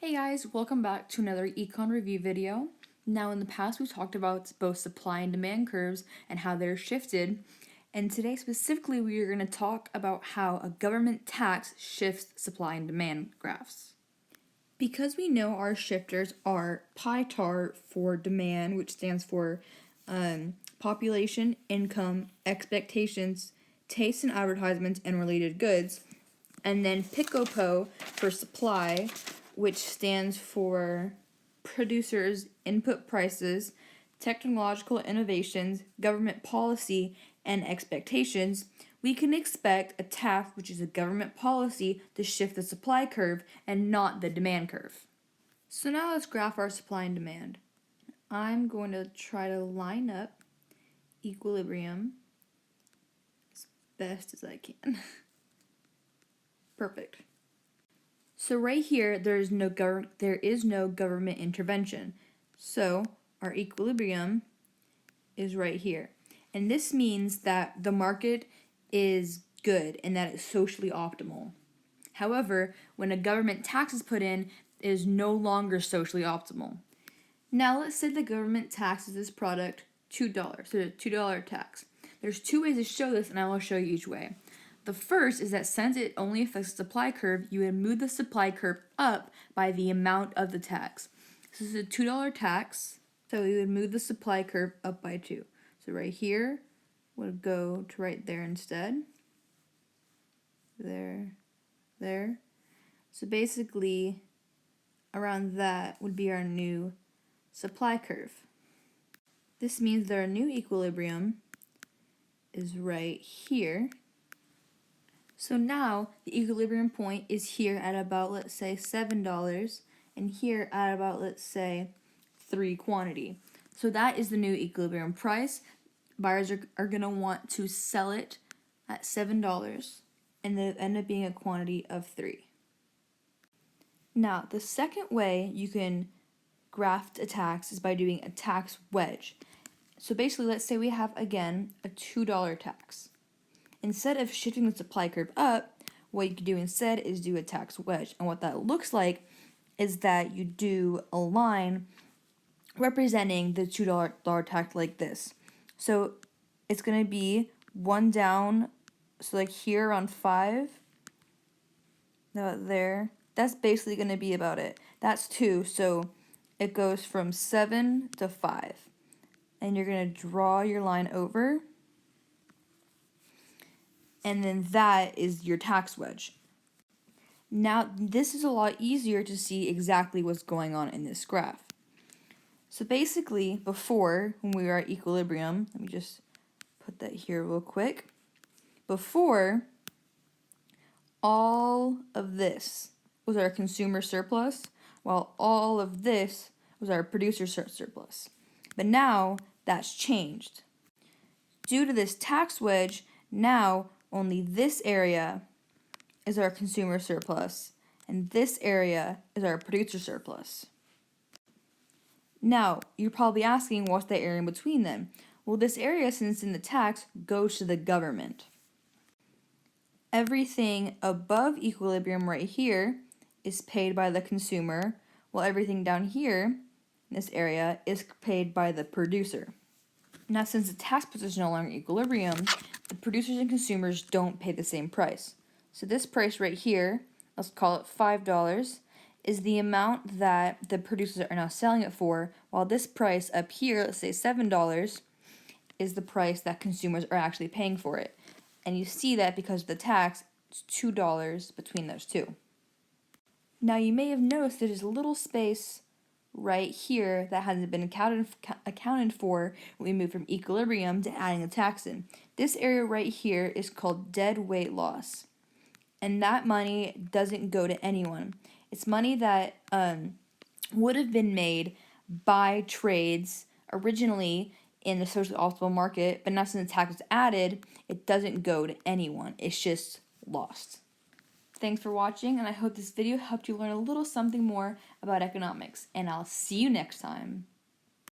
Hey guys, welcome back to another econ review video. Now in the past we've talked about both supply and demand curves and how they're shifted, and today specifically we are going to talk about how a government tax shifts supply and demand graphs. Because we know our shifters are pie chart for demand, which stands for population, income, expectations, taste and advertisements, and related goods, and then PICOPO for supply, which stands for producers, input prices, technological innovations, government policy, and expectations, we can expect a tax, which is a government policy, to shift the supply curve and not the demand curve. So now let's graph our supply and demand. I'm going to try to line up equilibrium as best as I can. Perfect. So right here, there is no government intervention. So our equilibrium is right here. And this means that the market is good and that it's socially optimal. However, when a government tax is put in, it is no longer socially optimal. Now let's say the government taxes this product $2, so a $2 tax. There's two ways to show this, and I will show you each way. The first is that since it only affects the supply curve, you would move the supply curve up by the amount of the tax. So this is a $2 tax, so we would move the supply curve up by 2. So right here would go to right there instead. There. So basically, around that would be our new supply curve. This means that our new equilibrium is right here. So now the equilibrium point is here at about, let's say, $7, and here at about, let's say, 3 quantity. So that is the new equilibrium price. Buyers are going to want to sell it at $7, and they end up being a quantity of 3. Now, the second way you can graph a tax is by doing a tax wedge. So basically, let's say we have, again, a $2 tax. Instead of shifting the supply curve up, what you could do instead is do a tax wedge. And what that looks like is that you do a line representing the $2 tax like this. So it's going to be one down, so like here around 5, about there. That's basically going to be about it. That's 2, so it goes from 7 to 5. And you're going to draw your line over. And then that is your tax wedge. Now, this is a lot easier to see exactly what's going on in this graph. So basically, before, when we were at equilibrium, let me just put that here real quick. Before, all of this was our consumer surplus, while all of this was our producer surplus. But now, that's changed. Due to this tax wedge, now only this area is our consumer surplus, and this area is our producer surplus. Now, you're probably asking, what's the area in between then? Well, this area, since in the tax, goes to the government. Everything above equilibrium right here is paid by the consumer, while everything down here, in this area, is paid by the producer. Now, since the tax position is no longer equilibrium, the producers and consumers don't pay the same price. So this price right here, let's call it $5, is the amount that the producers are now selling it for, while this price up here, let's say $7, is the price that consumers are actually paying for it. And you see that because of the tax, it's $2 between those two. Now, you may have noticed there's a little space right here that hasn't been accounted for when we move from equilibrium to adding a tax in. This area right here is called dead weight loss. And that money doesn't go to anyone. It's money that would have been made by trades originally in the socially optimal market, but now since the tax was added, it doesn't go to anyone. It's just lost. Thanks for watching, and I hope this video helped you learn a little something more about economics, and I'll see you next time.